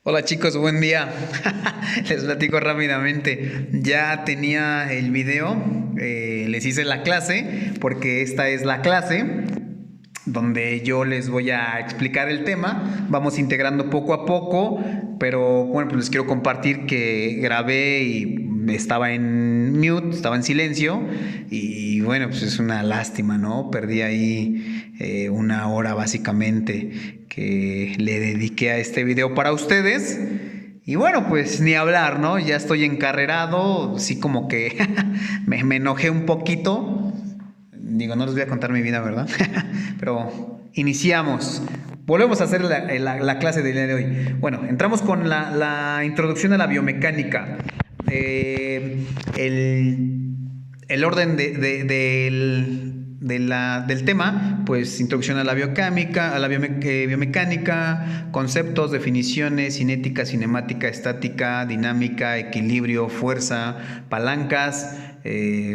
Hola chicos, buen día. Les platico rápidamente. Ya tenía el video, les hice la clase, porque esta es la clase donde yo les voy a explicar el tema. Vamos integrando poco a poco, pero bueno, pues les quiero compartir que grabé y estaba en mute, estaba en silencio y bueno, pues es una lástima, ¿no? Perdí ahí una hora básicamente que le dediqué a este video para ustedes. Y bueno, pues ni hablar, ¿no? Ya estoy encarrerado, sí como que me enojé un poquito. Digo, no les voy a contar mi vida, ¿verdad? Pero iniciamos. Volvemos a hacer la clase del día de hoy. Bueno, entramos con la introducción a la biomecánica. El orden del tema, pues introducción a la bioquímica, a la biomecánica, conceptos, definiciones, cinética, cinemática, estática, dinámica, equilibrio, fuerza, palancas,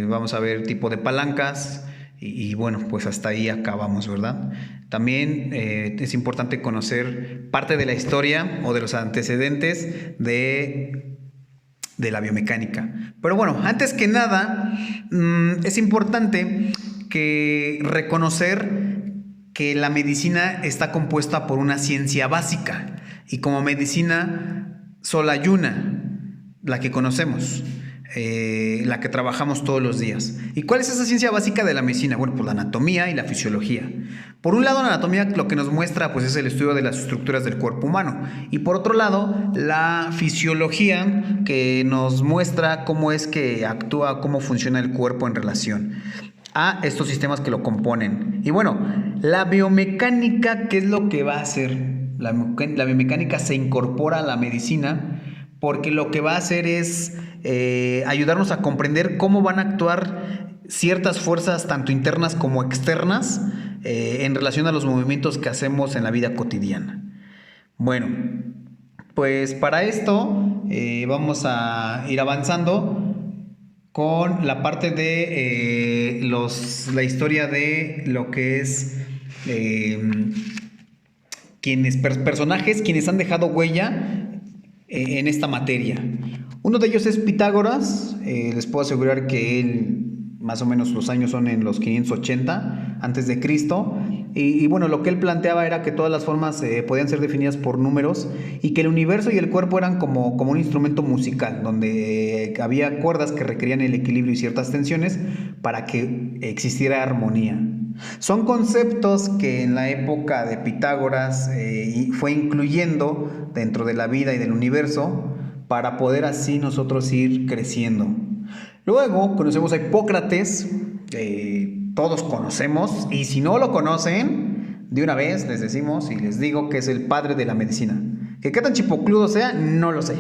vamos a ver tipo de palancas y bueno, pues hasta ahí acabamos, ¿verdad? También es importante conocer parte de la historia o de los antecedentes de la biomecánica. Pero bueno, antes que nada, es importante que reconocer que la medicina está compuesta por una ciencia básica y como medicina solo hay una, la que conocemos, la que trabajamos todos los días. ¿Y cuál es esa ciencia básica de la medicina? Bueno, pues la anatomía y la fisiología. Por un lado, la anatomía lo que nos muestra pues, es el estudio de las estructuras del cuerpo humano. Y por otro lado, la fisiología que nos muestra cómo es que actúa, cómo funciona el cuerpo en relación a estos sistemas que lo componen. Y bueno, la biomecánica, ¿qué es lo que va a hacer? La biomecánica se incorpora a la medicina porque lo que va a hacer es ayudarnos a comprender cómo van a actuar ciertas fuerzas, tanto internas como externas, en relación a los movimientos que hacemos en la vida cotidiana. Bueno, pues para esto vamos a ir avanzando con la parte de la historia de lo que es personajes quienes han dejado huella en esta materia. Uno de ellos es Pitágoras. Les puedo asegurar que él, más o menos los años son en los 580 antes de Cristo. Y bueno, lo que él planteaba era que todas las formas podían ser definidas por números y que el universo y el cuerpo eran como un instrumento musical, donde había cuerdas que requerían el equilibrio y ciertas tensiones para que existiera armonía. Son conceptos que en la época de Pitágoras fue incluyendo dentro de la vida y del universo para poder así nosotros ir creciendo. Luego conocemos a Hipócrates, todos conocemos, y si no lo conocen, de una vez les decimos y les digo que es el padre de la medicina. Que qué tan chipocludo sea, no lo sé.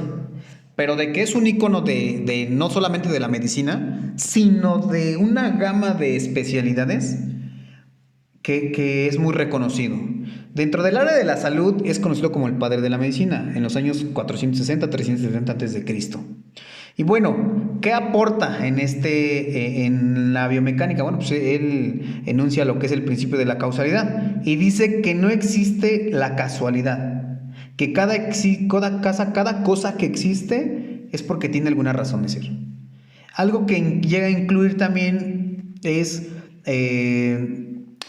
Pero de que es un ícono de no solamente de la medicina, sino de una gama de especialidades que es muy reconocido. Dentro del área de la salud es conocido como el padre de la medicina, en los años 460-370 a.C. Y bueno, ¿qué aporta en la biomecánica? Bueno, pues él enuncia lo que es el principio de la causalidad y dice que no existe la casualidad, que cada cosa que existe es porque tiene alguna razón de ser. Algo que llega a incluir también es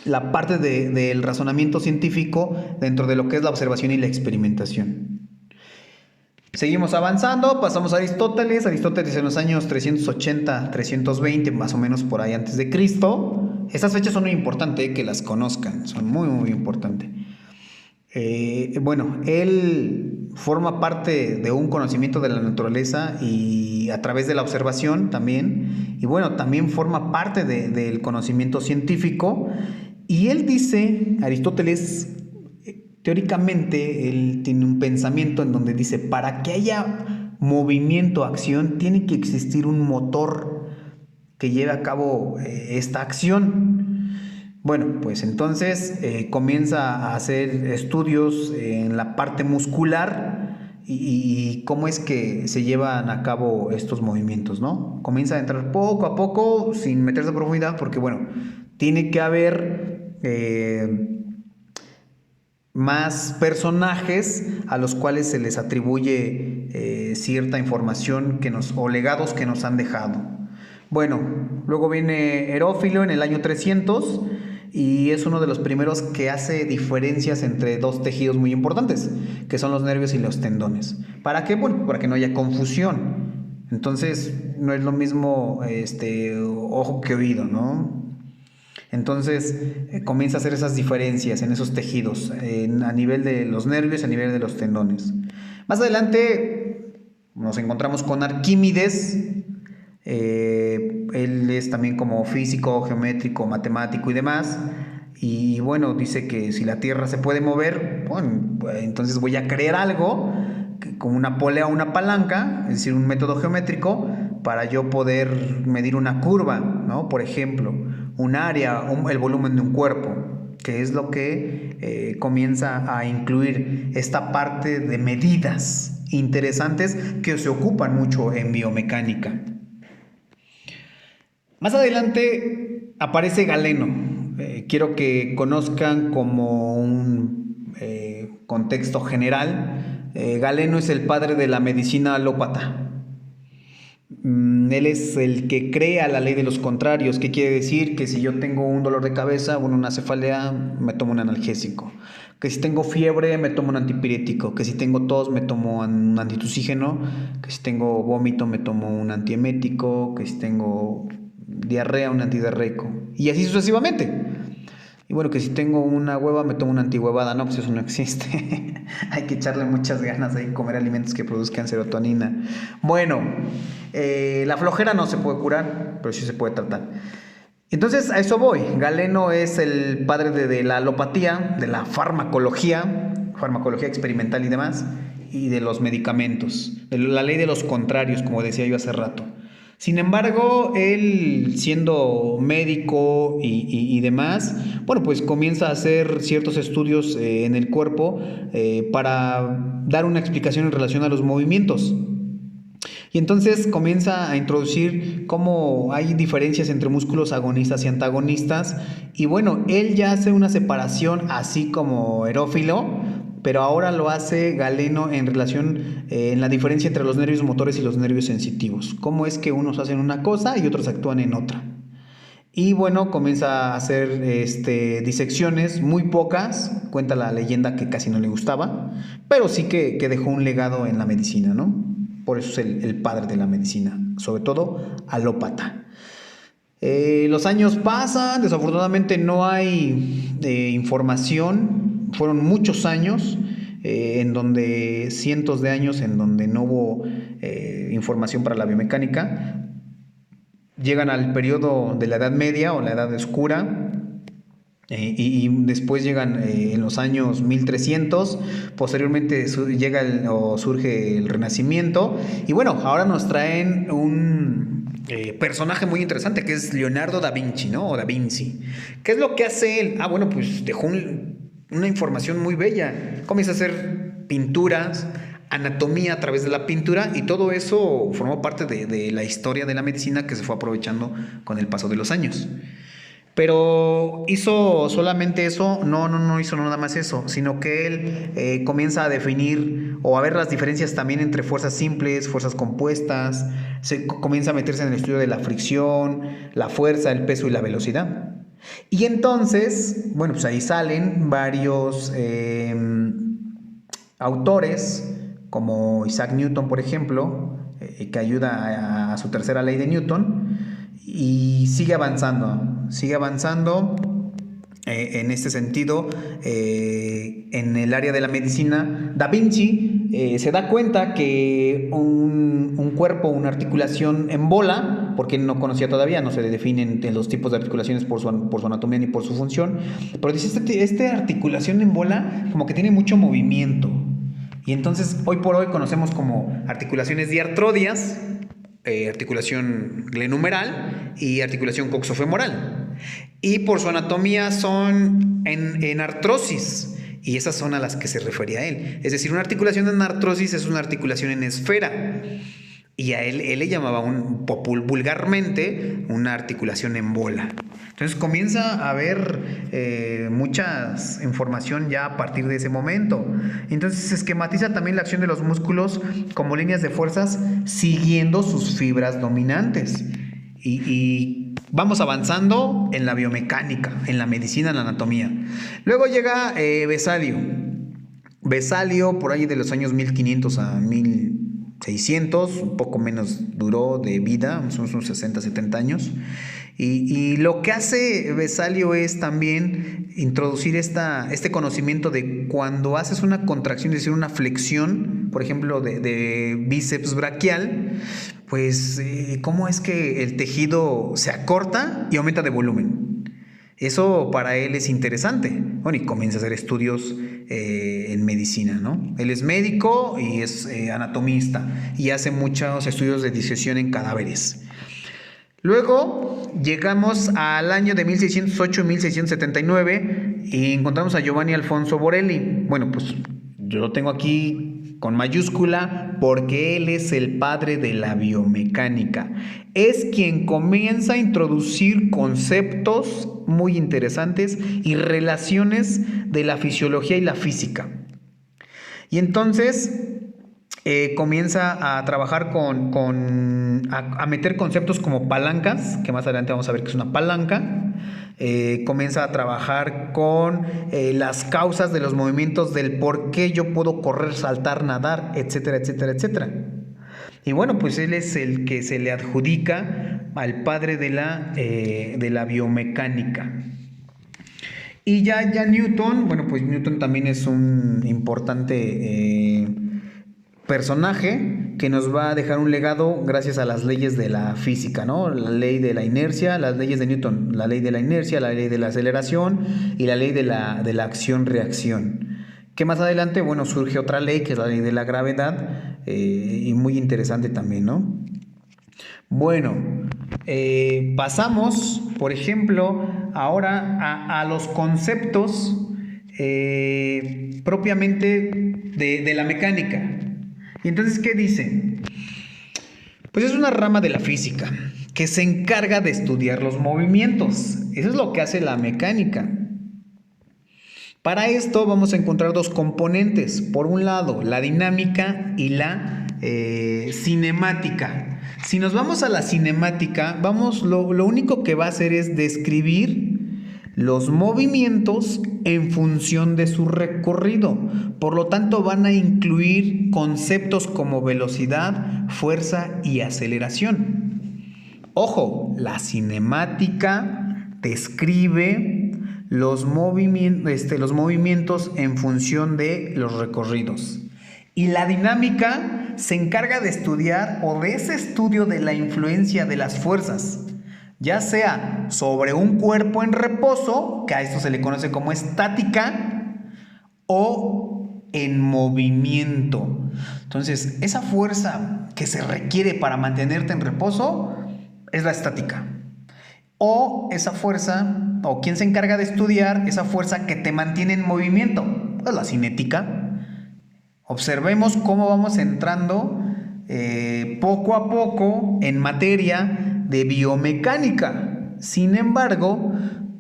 la parte del razonamiento científico dentro de lo que es la observación y la experimentación. Seguimos avanzando, pasamos a Aristóteles. Aristóteles en los años 380-320, más o menos por ahí antes de Cristo. Estas fechas son muy importantes, que las conozcan, son muy, muy importantes. Bueno, él forma parte de un conocimiento de la naturaleza y a través de la observación también. Y bueno, también forma parte del conocimiento científico. Y él dice, Aristóteles, teóricamente, él tiene un pensamiento en donde dice, para que haya movimiento, acción, tiene que existir un motor que lleve a cabo esta acción. Bueno, pues entonces comienza a hacer estudios en la parte muscular y cómo es que se llevan a cabo estos movimientos, ¿no? Comienza a entrar poco a poco, sin meterse a profundidad, porque bueno, tiene que haber más personajes a los cuales se les atribuye cierta información o legados que nos han dejado. Bueno, luego viene Herófilo en el año 300 y es uno de los primeros que hace diferencias entre dos tejidos muy importantes, que son los nervios y los tendones. ¿Para qué? Bueno, para que no haya confusión. Entonces, no es lo mismo ojo que oído, ¿no? Entonces comienza a hacer esas diferencias en esos tejidos, a nivel de los nervios, a nivel de los tendones. Más adelante nos encontramos con Arquímedes. Él es también como físico, geométrico, matemático y demás. Y bueno, dice que si la Tierra se puede mover, bueno, pues, entonces voy a crear algo como una polea o una palanca, es decir, un método geométrico para yo poder medir una curva, ¿no? Por ejemplo, un área, el volumen de un cuerpo, que es lo que comienza a incluir esta parte de medidas interesantes que se ocupan mucho en biomecánica. Más adelante aparece Galeno. Quiero que conozcan como un contexto general. Galeno es el padre de la medicina alópata. Él es el que crea la ley de los contrarios. ¿Qué quiere decir? Que si yo tengo un dolor de cabeza, una cefalea, me tomo un analgésico. Que si tengo fiebre, me tomo un antipirético. Que si tengo tos, me tomo un antitusígeno. Que si tengo vómito, me tomo un antiemético. Que si tengo diarrea, un antidiarreico. Y así sucesivamente. Y bueno, que si tengo una hueva, me tomo una antihuevada. No, pues eso no existe. Hay que echarle muchas ganas, hay que comer alimentos que produzcan serotonina. Bueno, la flojera no se puede curar, pero sí se puede tratar. Entonces, a eso voy. Galeno es el padre de la alopatía, de la farmacología experimental y demás, y de los medicamentos, de la ley de los contrarios, como decía yo hace rato. Sin embargo, él siendo médico y demás, bueno, pues comienza a hacer ciertos estudios en el cuerpo para dar una explicación en relación a los movimientos. Y entonces comienza a introducir cómo hay diferencias entre músculos agonistas y antagonistas. Y bueno, él ya hace una separación así como Herófilo, pero ahora lo hace Galeno en relación en la diferencia entre los nervios motores y los nervios sensitivos. Cómo es que unos hacen una cosa y otros actúan en otra. Y bueno, comienza a hacer disecciones, muy pocas. Cuenta la leyenda que casi no le gustaba, pero sí que dejó un legado en la medicina, ¿no? Por eso es el padre de la medicina, sobre todo alópata. Los años pasan, desafortunadamente no hay información. Fueron muchos años, cientos de años en donde no hubo información para la biomecánica. Llegan al periodo de la Edad Media o la Edad Oscura, y después llegan en los años 1300, posteriormente surge el Renacimiento, y bueno, ahora nos traen un personaje muy interesante que es Leonardo da Vinci, ¿no? O da Vinci. ¿Qué es lo que hace él? Bueno, pues dejó una información muy bella. Comienza a hacer pinturas, anatomía a través de la pintura, y todo eso formó parte de la historia de la medicina que se fue aprovechando con el paso de los años. Pero ¿hizo solamente eso? No hizo nada más eso, sino que él comienza a definir o a ver las diferencias también entre fuerzas simples, fuerzas compuestas. Comienza a meterse en el estudio de la fricción, la fuerza, el peso y la velocidad. Y entonces, bueno, pues ahí salen varios autores, como Isaac Newton, por ejemplo, que ayuda a su tercera ley de Newton, y sigue avanzando en este sentido. En el área de la medicina, Da Vinci se da cuenta que un cuerpo, una articulación en bola, porque él no conocía todavía, no se definen los tipos de articulaciones por su anatomía ni por su función, pero dice, esta articulación en bola como que tiene mucho movimiento. Y entonces hoy por hoy conocemos como articulaciones diartrodias, articulación glenumeral y articulación coxofemoral. Y por su anatomía son en artrosis, y esas son a las que se refería él. Es decir, una articulación en artrosis es una articulación en esfera. Y a él le llamaba vulgarmente una articulación en bola. Entonces comienza a haber mucha información ya a partir de ese momento. Entonces se esquematiza también la acción de los músculos como líneas de fuerzas siguiendo sus fibras dominantes. Y vamos avanzando en la biomecánica, en la medicina, en la anatomía. Luego llega Vesalio. Vesalio, por ahí de los años 1500 a 1600, un poco menos duró de vida, son unos 60, 70 años. Y lo que hace Vesalio es también introducir este conocimiento de cuando haces una contracción, es decir, una flexión, por ejemplo, de bíceps braquial, pues cómo es que el tejido se acorta y aumenta de volumen. Eso para él es interesante. Bueno, y comienza a hacer estudios en medicina, ¿no? Él es médico y es anatomista y hace muchos estudios de disección en cadáveres. Luego llegamos al año de 1608-1679 y encontramos a Giovanni Alfonso Borelli. Bueno, pues yo lo tengo aquí con mayúscula porque él es el padre de la biomecánica. Es quien comienza a introducir conceptos muy interesantes y relaciones de la fisiología y la física. Y entonces comienza a trabajar a meter conceptos como palancas, que más adelante vamos a ver que es una palanca. Comienza a trabajar con las causas de los movimientos, del por qué yo puedo correr, saltar, nadar, etcétera, etcétera, etcétera. Y bueno, pues él es el que se le adjudica al padre de la biomecánica. Y ya Newton, bueno, pues Newton también es un importante personaje que nos va a dejar un legado gracias a las leyes de la física, ¿no? La ley de la inercia, las leyes de Newton, la ley de la inercia, la ley de la aceleración y la ley de la acción-reacción. Que más adelante, bueno, surge otra ley que es la ley de la gravedad y muy interesante también, ¿no? Bueno, pasamos, por ejemplo, ahora a los conceptos propiamente de la mecánica. Y entonces, ¿qué dice? Pues es una rama de la física que se encarga de estudiar los movimientos. Eso es lo que hace la mecánica. Para esto vamos a encontrar dos componentes. Por un lado, la dinámica y la cinemática. Si nos vamos a la cinemática, lo único que va a hacer es describir los movimientos en función de su recorrido. Por lo tanto, van a incluir conceptos como velocidad, fuerza y aceleración. Ojo, la cinemática describe los movimientos en función de los recorridos. Y la dinámica se encarga de estudiar o de ese estudio de la influencia de las fuerzas, ya sea sobre un cuerpo en reposo, que a esto se le conoce como estática, o en movimiento. Entonces, esa fuerza que se requiere para mantenerte en reposo es la estática. O esa fuerza, o quien se encarga de estudiar esa fuerza que te mantiene en movimiento, es la cinética. Observemos cómo vamos entrando poco a poco en materia de biomecánica. Sin embargo,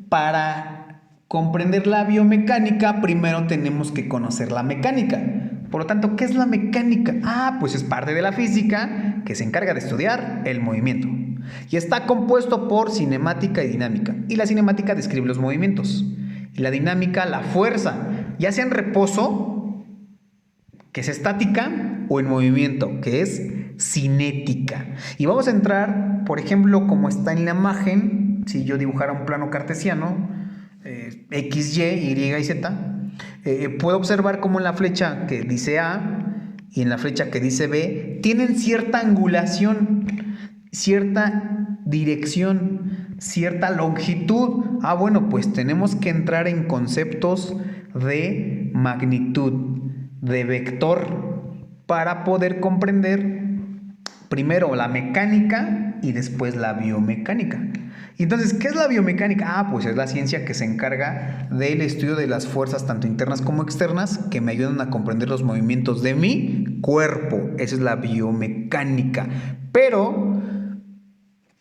para comprender la biomecánica, primero tenemos que conocer la mecánica. Por lo tanto, ¿qué es la mecánica? Pues es parte de la física que se encarga de estudiar el movimiento. Y está compuesto por cinemática y dinámica. Y la cinemática describe los movimientos. Y la dinámica, la fuerza, ya sea en reposo, que es estática, o en movimiento, que es cinética. Y vamos a entrar, por ejemplo, como está en la imagen, si yo dibujara un plano cartesiano, X, Y, Y Z, puedo observar cómo en la flecha que dice A y en la flecha que dice B tienen cierta angulación, cierta dirección, cierta longitud. Bueno, pues tenemos que entrar en conceptos de magnitud, de vector, para poder comprender primero la mecánica y después la biomecánica. Y entonces, ¿qué es la biomecánica? Pues es la ciencia que se encarga del estudio de las fuerzas tanto internas como externas que me ayudan a comprender los movimientos de mi cuerpo. Esa es la biomecánica. Pero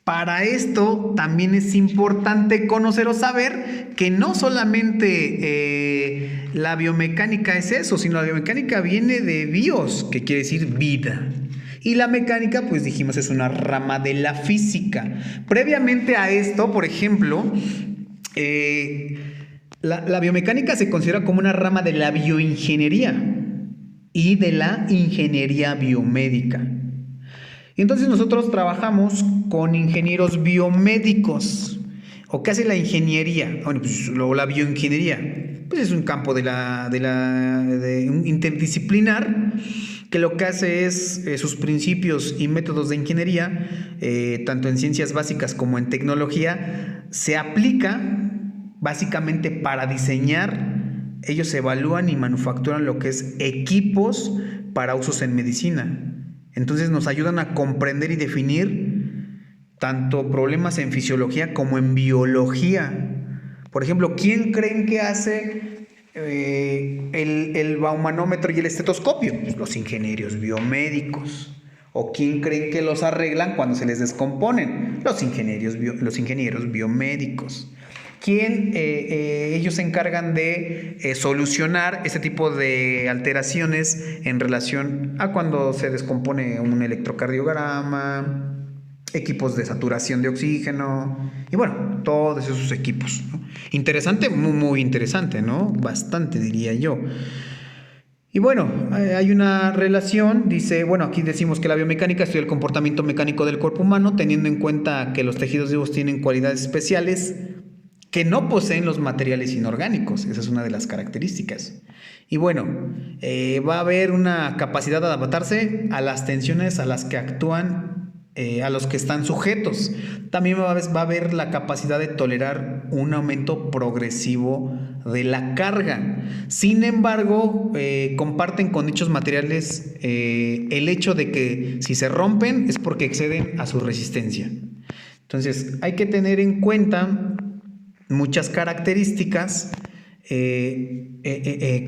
para esto también es importante conocer o saber que no solamente la biomecánica es eso, sino la biomecánica viene de bios, que quiere decir vida. Y la mecánica, pues dijimos, es una rama de la física. Previamente a esto, por ejemplo, la biomecánica se considera como una rama de la bioingeniería y de la ingeniería biomédica. Y entonces nosotros trabajamos con ingenieros biomédicos. ¿O qué hace la ingeniería? Bueno, pues la bioingeniería. Pues es un campo de interdisciplinar que lo que hace es sus principios y métodos de ingeniería, tanto en ciencias básicas como en tecnología, se aplica básicamente para diseñar. Ellos evalúan y manufacturan lo que es equipos para usos en medicina. Entonces nos ayudan a comprender y definir tanto problemas en fisiología como en biología. Por ejemplo, ¿quién creen que hace el baumanómetro y el estetoscopio? Pues los ingenieros biomédicos. ¿O quién creen que los arreglan cuando se les descomponen? Los ingenieros biomédicos. ¿Quién ellos se encargan de solucionar este tipo de alteraciones en relación a cuando se descompone un electrocardiograma, equipos de saturación de oxígeno y bueno, todos esos equipos, ¿no? Interesante, muy, muy interesante, ¿no? Bastante, diría yo. Y bueno, hay una relación, dice, bueno, aquí decimos que la biomecánica estudia el comportamiento mecánico del cuerpo humano, teniendo en cuenta que los tejidos vivos tienen cualidades especiales que no poseen los materiales inorgánicos. Esa es una de las características. Y bueno, va a haber una capacidad de adaptarse a las tensiones a las que actúan, a los que están sujetos. También va a haber la capacidad de tolerar un aumento progresivo de la carga. Sin embargo, comparten con dichos materiales el hecho de que si se rompen es porque exceden a su resistencia. Entonces, hay que tener en cuenta muchas características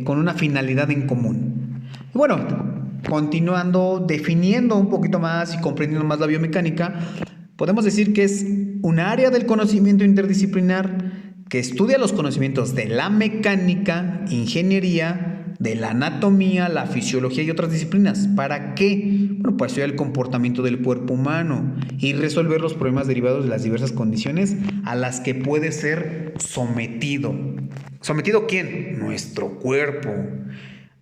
con una finalidad en común. Y bueno, continuando, definiendo un poquito más y comprendiendo más la biomecánica, podemos decir que es un área del conocimiento interdisciplinar que estudia los conocimientos de la mecánica, ingeniería, de la anatomía, la fisiología y otras disciplinas. ¿Para qué? Bueno, para estudiar el comportamiento del cuerpo humano y resolver los problemas derivados de las diversas condiciones a las que puede ser sometido. ¿Sometido quién? Nuestro cuerpo.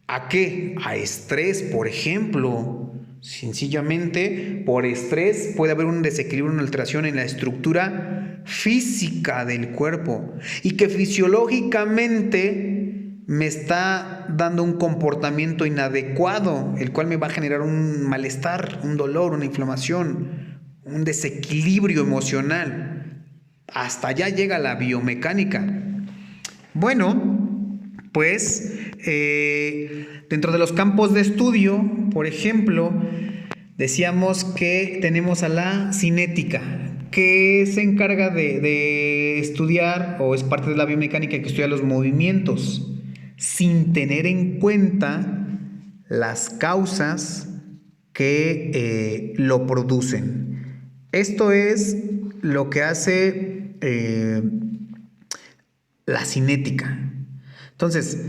¿A qué? A estrés, por ejemplo. Sencillamente, por estrés puede haber un desequilibrio, una alteración en la estructura física del cuerpo y que fisiológicamente me está dando un comportamiento inadecuado, el cual me va a generar un malestar, un dolor, una inflamación, un desequilibrio emocional. Hasta allá llega la biomecánica. Bueno, pues dentro de los campos de estudio, por ejemplo, decíamos que tenemos a la cinética, que se encarga de estudiar, o es parte de la biomecánica que estudia los movimientos, sin tener en cuenta las causas que lo producen. Esto es lo que hace la cinética. Entonces,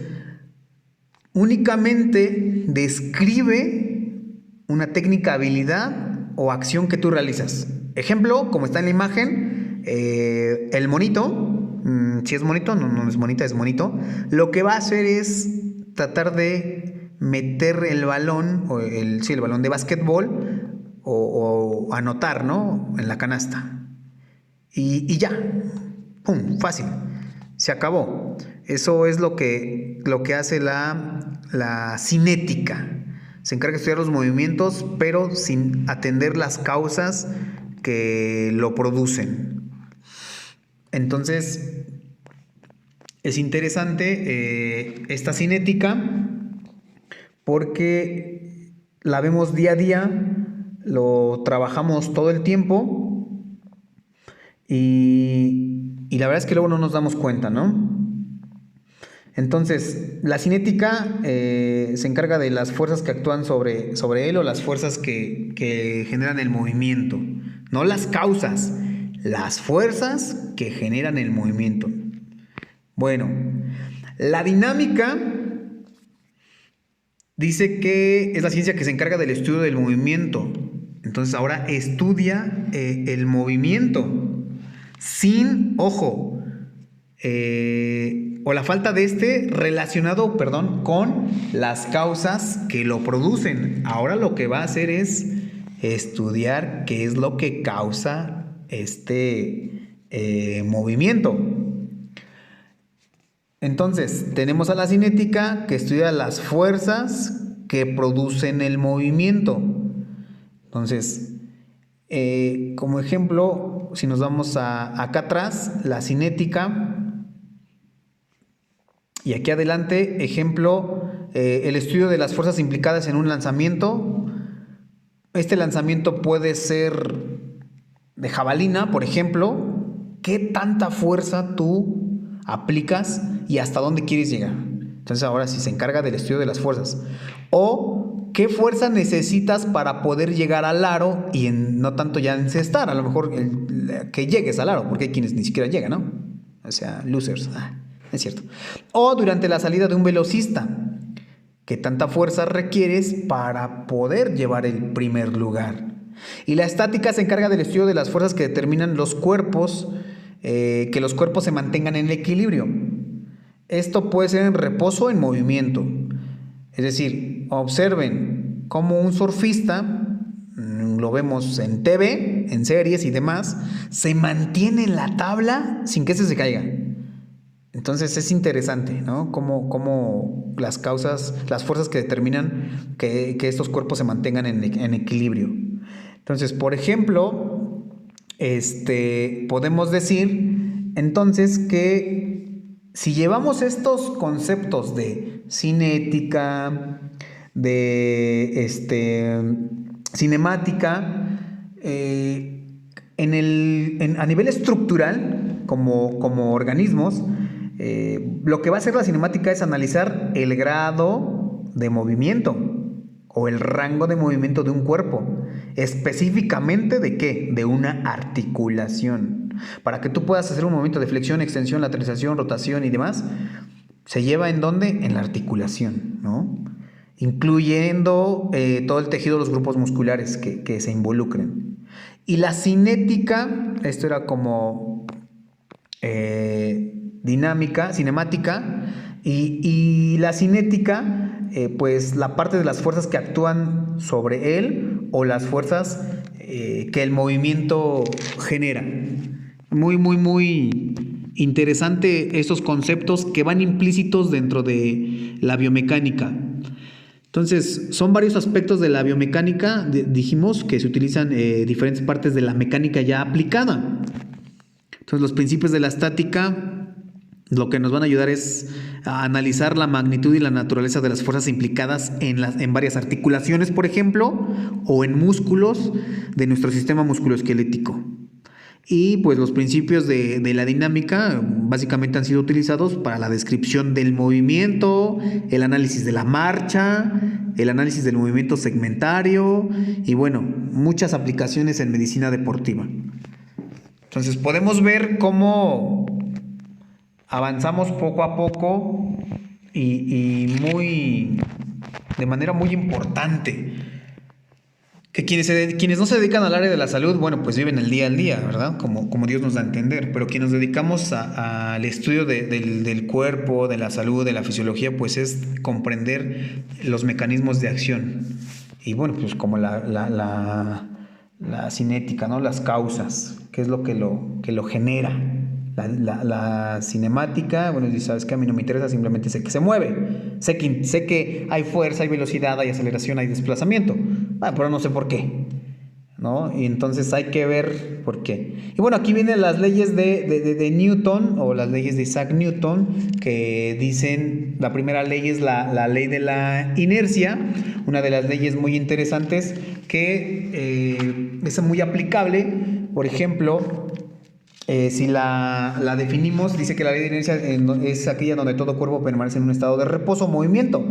únicamente describe una técnica, habilidad o acción que tú realizas. Ejemplo, como está en la imagen, el monito, si es monito, no es monita, es monito, lo que va a hacer es tratar de meter el balón, el balón de básquetbol o anotar, ¿no? En la canasta. Y ya, ¡pum! Fácil, se acabó. Eso es lo que hace la cinética. Se encarga de estudiar los movimientos, pero sin atender las causas que lo producen. Entonces, es interesante esta cinética porque la vemos día a día, lo trabajamos todo el tiempo y la verdad es que luego no nos damos cuenta, ¿no? Entonces, la cinética se encarga de las fuerzas que actúan sobre él o las fuerzas que generan el movimiento, no las causas, las fuerzas que generan el movimiento. Bueno, la dinámica dice que es la ciencia que se encarga del estudio del movimiento. Entonces ahora estudia el movimiento sin, ojo, o la falta de relacionado, con las causas que lo producen. Ahora lo que va a hacer es estudiar qué es lo que causa movimiento. Entonces, tenemos a la cinética que estudia las fuerzas que producen el movimiento. Entonces, como ejemplo, si nos vamos acá atrás, la cinética, y aquí adelante, ejemplo, el estudio de las fuerzas implicadas en un lanzamiento. Este lanzamiento puede ser de jabalina, por ejemplo. ¿Qué tanta fuerza tú aplicas y hasta dónde quieres llegar? Entonces ahora sí se encarga del estudio de las fuerzas. O qué fuerza necesitas para poder llegar al aro y no tanto ya encestar, a lo mejor que llegues al aro, porque hay quienes ni siquiera llegan, ¿no? O sea, losers. Es cierto. O durante la salida de un velocista, ¿qué tanta fuerza requieres para poder llevar el primer lugar? Y la estática se encarga del estudio de las fuerzas que determinan los cuerpos, que los cuerpos se mantengan en equilibrio. Esto puede ser en reposo o en movimiento. Es decir, observen cómo un surfista, lo vemos en TV, en series y demás, se mantiene en la tabla sin que se caiga. Entonces es interesante, ¿no? Cómo las causas, las fuerzas que determinan que estos cuerpos se mantengan en equilibrio. Entonces, por ejemplo, podemos decir entonces que si llevamos estos conceptos de cinética, de cinemática, a nivel estructural, como organismos, lo que va a hacer la cinemática es analizar el grado de movimiento o el rango de movimiento de un cuerpo. Específicamente ¿de qué? De una articulación. Para que tú puedas hacer un movimiento de flexión, extensión, lateralización, rotación y demás, se lleva ¿en dónde? En la articulación, ¿no? Incluyendo todo el tejido de los grupos musculares que se involucren. Y la cinética, esto era como dinámica, cinemática, y la cinética, pues la parte de las fuerzas que actúan sobre él o las fuerzas que el movimiento genera. Muy, muy, muy interesante estos conceptos que van implícitos dentro de la biomecánica. Entonces, son varios aspectos de la biomecánica, dijimos que se utilizan diferentes partes de la mecánica ya aplicada. Entonces, los principios de la estática lo que nos van a ayudar es a analizar la magnitud y la naturaleza de las fuerzas implicadas en varias articulaciones, por ejemplo, o en músculos de nuestro sistema musculoesquelético. Y pues los principios de la dinámica básicamente han sido utilizados para la descripción del movimiento, el análisis de la marcha, el análisis del movimiento segmentario y bueno, muchas aplicaciones en medicina deportiva. Entonces podemos ver cómo avanzamos poco a poco y de manera muy importante. Que quienes no se dedican al área de la salud, bueno, pues viven el día al día, ¿verdad? Como Dios nos da a entender. Pero quienes nos dedicamos al estudio del cuerpo, de la salud, de la fisiología, pues es comprender los mecanismos de acción. Y bueno, pues como la cinética, ¿no? Las causas, qué es lo que lo genera. La cinemática, bueno, sabes que a mí no me interesa, simplemente sé que se mueve, sé que hay fuerza, hay velocidad, hay aceleración, hay desplazamiento, pero no sé por qué, ¿no? Y entonces hay que ver por qué. Y bueno, aquí vienen las leyes de Newton o las leyes de Isaac Newton que dicen, la primera ley es la ley de la inercia, una de las leyes muy interesantes que es muy aplicable, por ejemplo, Si la definimos, dice que la ley de inercia es aquella donde todo cuerpo permanece en un estado de reposo o movimiento.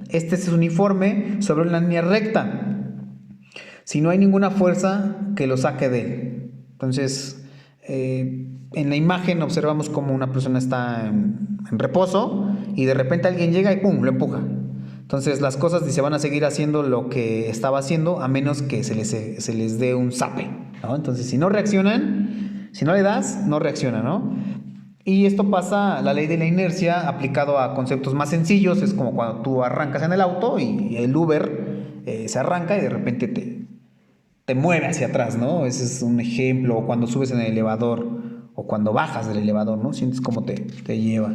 Este es uniforme sobre una línea recta, si no hay ninguna fuerza que lo saque de él. Entonces, en la imagen observamos como una persona está en reposo y de repente alguien llega y ¡pum!, lo empuja. Entonces las cosas se van a seguir haciendo lo que estaba haciendo a menos que se les dé un zape, ¿no? Entonces si no reaccionan, si no le das, no reacciona, ¿no? Y esto pasa, la ley de la inercia, aplicado a conceptos más sencillos, es como cuando tú arrancas en el auto y el Uber se arranca y de repente te mueve hacia atrás, ¿no? Ese es un ejemplo. O cuando subes en el elevador o cuando bajas del elevador, ¿no? Sientes cómo te lleva.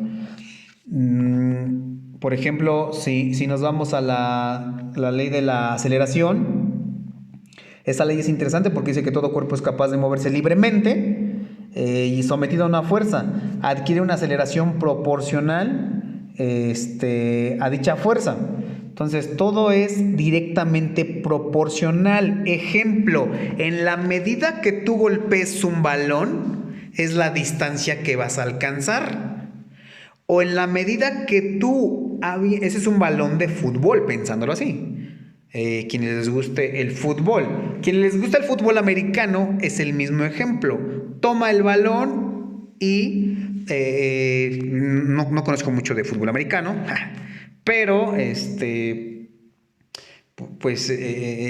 Por ejemplo, si nos vamos a la ley de la aceleración, esta ley es interesante porque dice que todo cuerpo es capaz de moverse libremente y sometido a una fuerza, adquiere una aceleración proporcional a dicha fuerza. Entonces, todo es directamente proporcional. Ejemplo, en la medida que tú golpees un balón, es la distancia que vas a alcanzar. O en la medida que ese es un balón de fútbol, pensándolo así. Quienes les guste el fútbol. Quienes les gusta el fútbol americano, es el mismo ejemplo. Toma el balón y no conozco mucho de fútbol americano, pero pues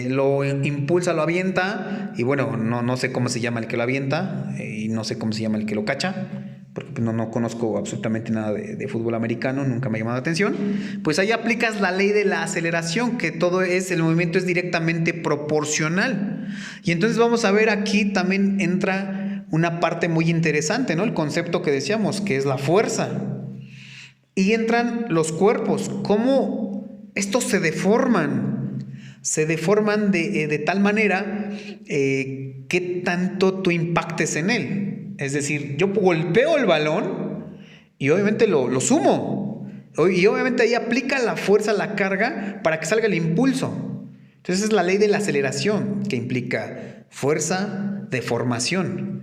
lo impulsa, lo avienta y bueno, no sé cómo se llama el que lo avienta y no sé cómo se llama el que lo cacha, porque no conozco absolutamente nada de fútbol americano, nunca me ha llamado la atención. Pues ahí aplicas la ley de la aceleración, que el movimiento es directamente proporcional. Y entonces vamos a ver, aquí también entra una parte muy interesante, ¿no? El concepto que decíamos, que es la fuerza. Y entran los cuerpos, cómo estos se deforman de tal manera que tanto tú impactes en él. Es decir, yo golpeo el balón y obviamente lo sumo. Y obviamente ahí aplica la fuerza, la carga, para que salga el impulso. Entonces es la ley de la aceleración, que implica fuerza, deformación.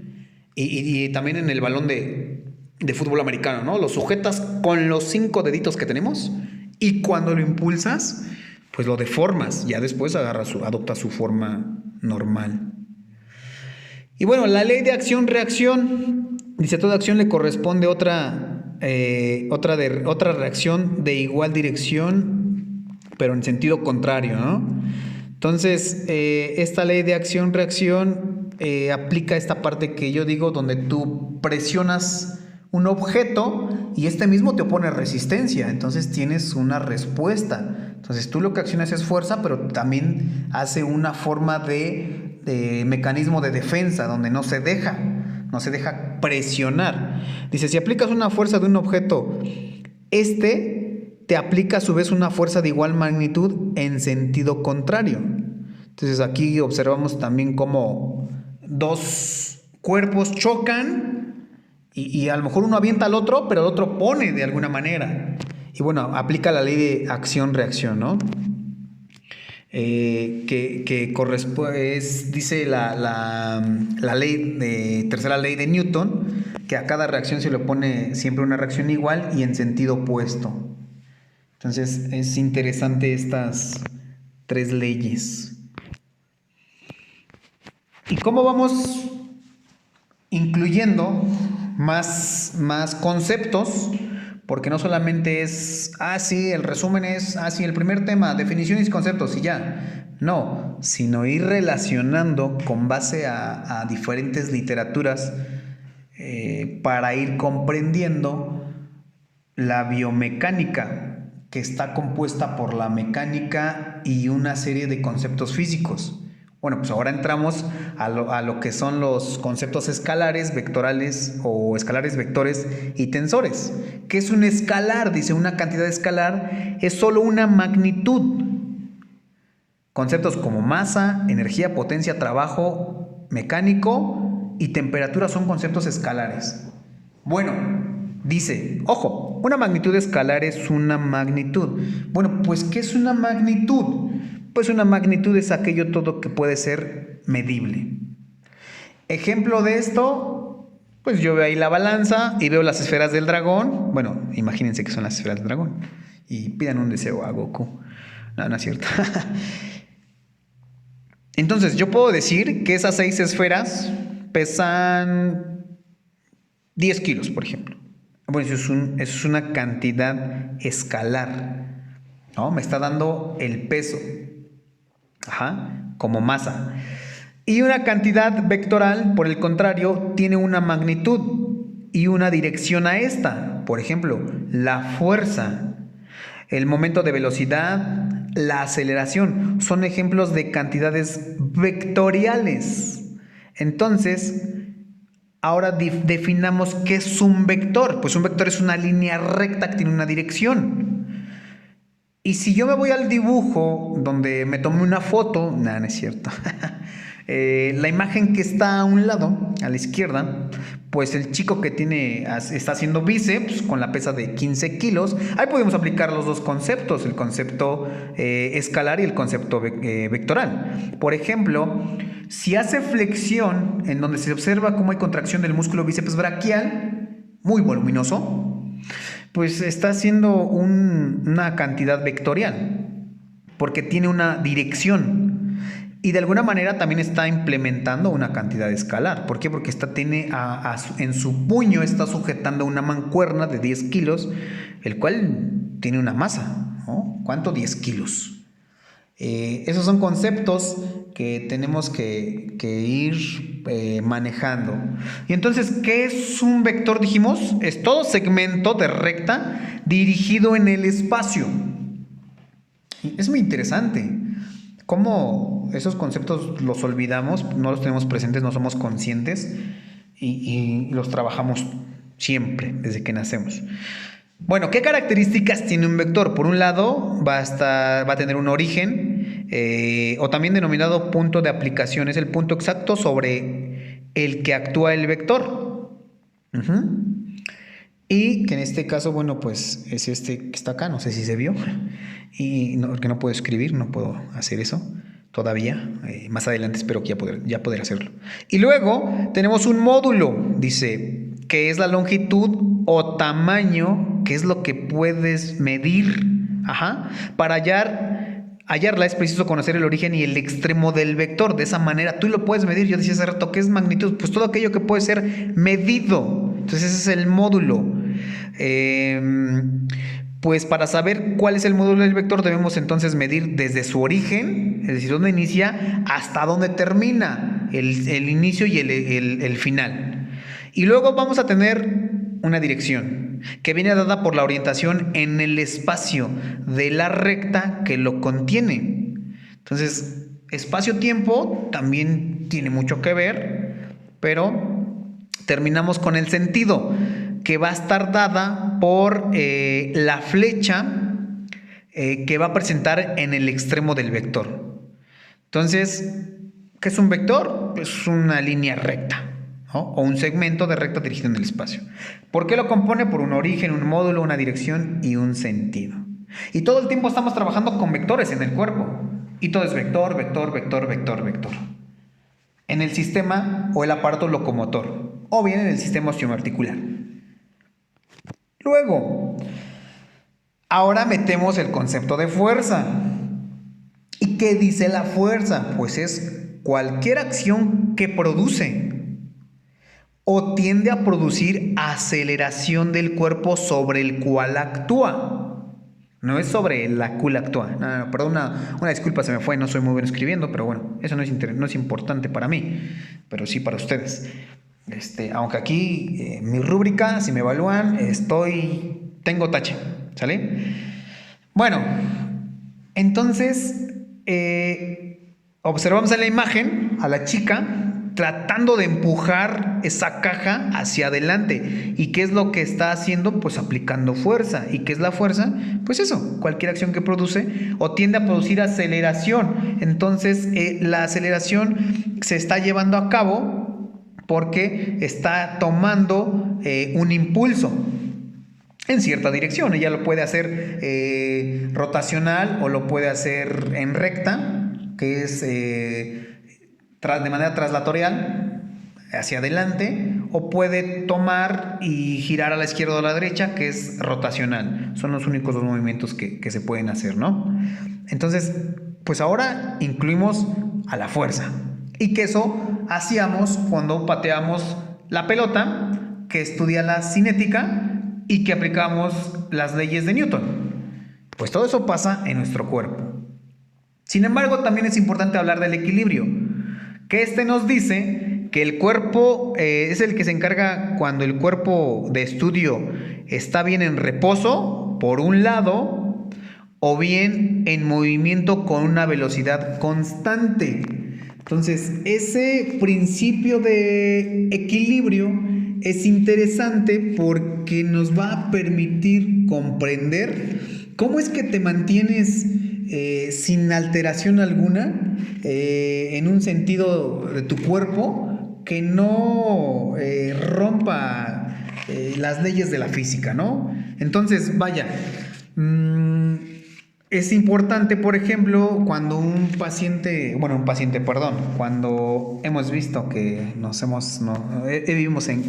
Y también en el balón de fútbol americano, ¿no? Lo sujetas con los 5 deditos que tenemos y cuando lo impulsas, pues lo deformas. Ya después adopta su forma normal. Y bueno, la ley de acción-reacción dice: toda acción le corresponde otra reacción de igual dirección, pero en sentido contrario, ¿no? Entonces, esta ley de acción-reacción aplica esta parte que yo digo, donde tú presionas un objeto y este mismo te opone resistencia, entonces tienes una respuesta. Entonces tú lo que accionas es fuerza, pero también hace una forma de mecanismo de defensa, donde no se deja presionar. Dice: si aplicas una fuerza de un objeto, te aplica a su vez una fuerza de igual magnitud en sentido contrario. Entonces aquí observamos también cómo dos cuerpos chocan y a lo mejor uno avienta al otro, pero el otro pone de alguna manera. Y bueno, aplica la ley de acción-reacción, ¿no? Que corresponde, dice la tercera ley de Newton, que a cada reacción se le pone siempre una reacción igual y en sentido opuesto. Entonces es interesante estas 3 leyes. ¿Y cómo vamos incluyendo más conceptos? Porque no solamente es, sí, el resumen es, sí, el primer tema, definiciones y conceptos y ya. No, sino ir relacionando con base a diferentes literaturas para ir comprendiendo la biomecánica, que está compuesta por la mecánica y una serie de conceptos físicos. Bueno, pues ahora entramos a lo que son los conceptos escalares, vectorales o escalares, vectores y tensores. ¿Qué es un escalar? Dice: una cantidad escalar es solo una magnitud. Conceptos como masa, energía, potencia, trabajo mecánico y temperatura son conceptos escalares. Bueno, dice, ojo, una magnitud escalar es una magnitud. Bueno, pues ¿qué es una magnitud? Pues una magnitud es aquello todo que puede ser medible. Ejemplo de esto, Pues yo veo ahí la balanza y veo las esferas del dragón. Bueno, imagínense que son las esferas del dragón. Y pidan un deseo a Goku. No, no es cierto. Entonces, yo puedo decir que esas 6 esferas pesan 10 kilos, por ejemplo. Bueno, eso es una cantidad escalar, ¿no? Me está dando el peso, como masa. Y una cantidad vectoral, por el contrario, tiene una magnitud y una dirección a esta. Por ejemplo, la fuerza, el momento de velocidad, la aceleración, son ejemplos de cantidades vectoriales. Entonces, ahora definamos qué es un vector. Pues un vector es una línea recta que tiene una dirección. Y si yo me voy al dibujo donde me tomé una foto, nada, no es cierto. La imagen que está a un lado, a la izquierda, pues el chico que está haciendo bíceps con la pesa de 15 kilos, ahí podemos aplicar los dos conceptos, el concepto escalar y el concepto vectoral. Por ejemplo, si hace flexión, en donde se observa cómo hay contracción del músculo bíceps braquial, muy voluminoso, pues está haciendo una cantidad vectorial, porque tiene una dirección. Y de alguna manera también está implementando una cantidad escalar. ¿Por qué? Porque en su puño está sujetando una mancuerna de 10 kilos, el cual tiene una masa, ¿no? ¿Cuánto? 10 kilos. Esos son conceptos que tenemos que ir manejando. Y entonces, ¿qué es un vector? Dijimos, es todo segmento de recta dirigido en el espacio. Es muy interesante cómo esos conceptos los olvidamos, no los tenemos presentes, no somos conscientes y los trabajamos siempre, desde que nacemos. Bueno, ¿qué características tiene un vector? Por un lado, va a tener un origen, o también denominado punto de aplicación. Es el punto exacto sobre el que actúa el vector. Y que en este caso, bueno, pues es este que está acá, no sé si se vio. Y porque no puedo escribir, no puedo hacer eso todavía. Más adelante espero que ya poder hacerlo. Y luego tenemos un módulo, dice, que es la longitud o tamaño, que es lo que puedes medir. Para hallarla es preciso conocer el origen y el extremo del vector. De esa manera tú lo puedes medir. Yo decía hace rato, ¿qué es magnitud? Pues todo aquello que puede ser medido. Entonces ese es el módulo. Pues para saber cuál es el módulo del vector debemos entonces medir desde su origen, es decir, dónde inicia, hasta dónde termina, el inicio y el final. Y luego vamos a tener una dirección que viene dada por la orientación en el espacio de la recta que lo contiene. Entonces, espacio-tiempo también tiene mucho que ver, pero terminamos con el sentido, que va a estar dada por la flecha que va a presentar en el extremo del vector. Entonces, ¿qué es un vector? Es una línea recta, ¿no? O un segmento de recta dirigido en el espacio. ¿Por qué lo compone? Por un origen, un módulo, una dirección y un sentido. Y todo el tiempo estamos trabajando con vectores en el cuerpo. Y todo es vector, vector, vector, vector, vector. En el sistema o el aparato locomotor, o bien en el sistema osteoarticular. Luego, ahora metemos el concepto de fuerza. ¿Y qué dice la fuerza? Pues es cualquier acción que produce o tiende a producir aceleración del cuerpo sobre el cual actúa. No es sobre la cual actúa. No, perdón, una disculpa, se me fue, no soy muy bueno escribiendo, pero bueno, eso no es importante para mí, pero sí para ustedes. Aunque aquí mi rúbrica, si me evalúan, tengo tache, ¿sale? Bueno, entonces observamos en la imagen a la chica tratando de empujar esa caja hacia adelante. ¿Y qué es lo que está haciendo? Pues aplicando fuerza. ¿Y qué es la fuerza? Pues eso, cualquier acción que produce o tiende a producir aceleración. Entonces la aceleración se está llevando a cabo porque está tomando un impulso en cierta dirección. Ella lo puede hacer rotacional o lo puede hacer en recta, que es de manera translatorial hacia adelante, o puede tomar y girar a la izquierda o a la derecha, que es rotacional. Son los únicos dos movimientos que se pueden hacer, ¿no? Entonces, pues ahora incluimos a la fuerza. Y que eso hacíamos cuando pateamos la pelota, que estudia la cinética y que aplicamos las leyes de Newton. Pues todo eso pasa en nuestro cuerpo. Sin embargo, también es importante hablar del equilibrio, que nos dice que el cuerpo es el que se encarga cuando el cuerpo de estudio está bien en reposo, por un lado, o bien en movimiento con una velocidad constante. Entonces, ese principio de equilibrio es interesante porque nos va a permitir comprender cómo es que te mantienes sin alteración alguna en un sentido de tu cuerpo que no rompa las leyes de la física, ¿no? Entonces, vaya, es importante, por ejemplo, cuando cuando hemos visto que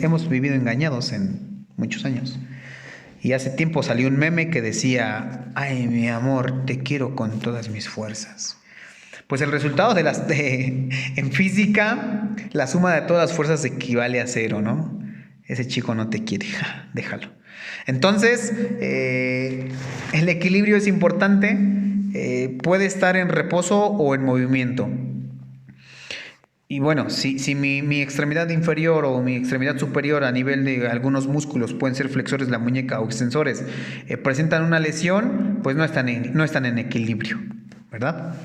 hemos vivido engañados en muchos años. Y hace tiempo salió un meme que decía: ay, mi amor, te quiero con todas mis fuerzas. Pues el resultado en física, la suma de todas las fuerzas equivale a 0, ¿no? Ese chico no te quiere, déjalo. Entonces, el equilibrio es importante, puede estar en reposo o en movimiento. Y bueno, si mi extremidad inferior o mi extremidad superior a nivel de algunos músculos, pueden ser flexores de la muñeca o extensores, presentan una lesión, pues no están en equilibrio, ¿verdad?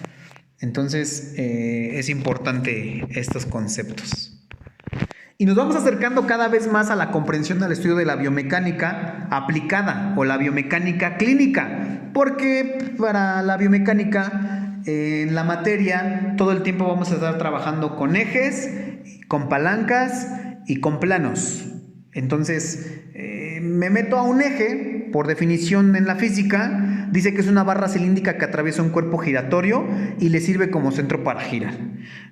Entonces, es importante estos conceptos. Y nos vamos acercando cada vez más a la comprensión del estudio de la biomecánica aplicada o la biomecánica clínica, porque para la biomecánica, en la materia, todo el tiempo vamos a estar trabajando con ejes, con palancas y con planos. Entonces, me meto a un eje, por definición en la física, dice que es una barra cilíndrica que atraviesa un cuerpo giratorio y le sirve como centro para girar.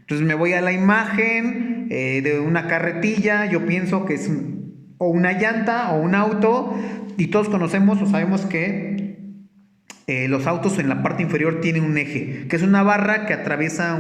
Entonces me voy a la imagen de una carretilla, yo pienso que es o una llanta o un auto, y todos conocemos o sabemos que los autos en la parte inferior tienen un eje, que es una barra que atraviesa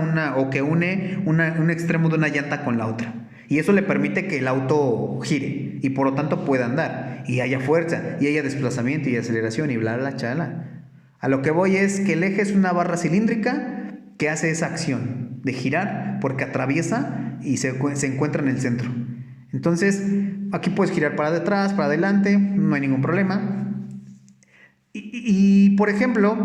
que une un extremo de una llanta con la otra. Y eso le permite que el auto gire y por lo tanto pueda andar y haya fuerza y haya desplazamiento y aceleración y bla, bla, chala. A lo que voy es que el eje es una barra cilíndrica que hace esa acción de girar porque atraviesa y se encuentra en el centro. Entonces, aquí puedes girar para detrás, para adelante, no hay ningún problema. Y por ejemplo,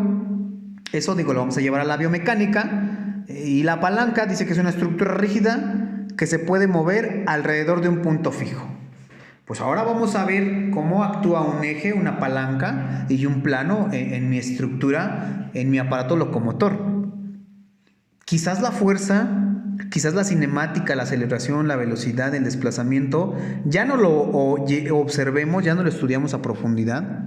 eso lo vamos a llevar a la biomecánica, y la palanca dice que es una estructura rígida que se puede mover alrededor de un punto fijo. Pues ahora vamos a ver cómo actúa un eje, una palanca y un plano en mi estructura, en mi aparato locomotor. Quizás la fuerza, quizás la cinemática, la aceleración, la velocidad, el desplazamiento, ya no lo observemos, ya no lo estudiamos a profundidad,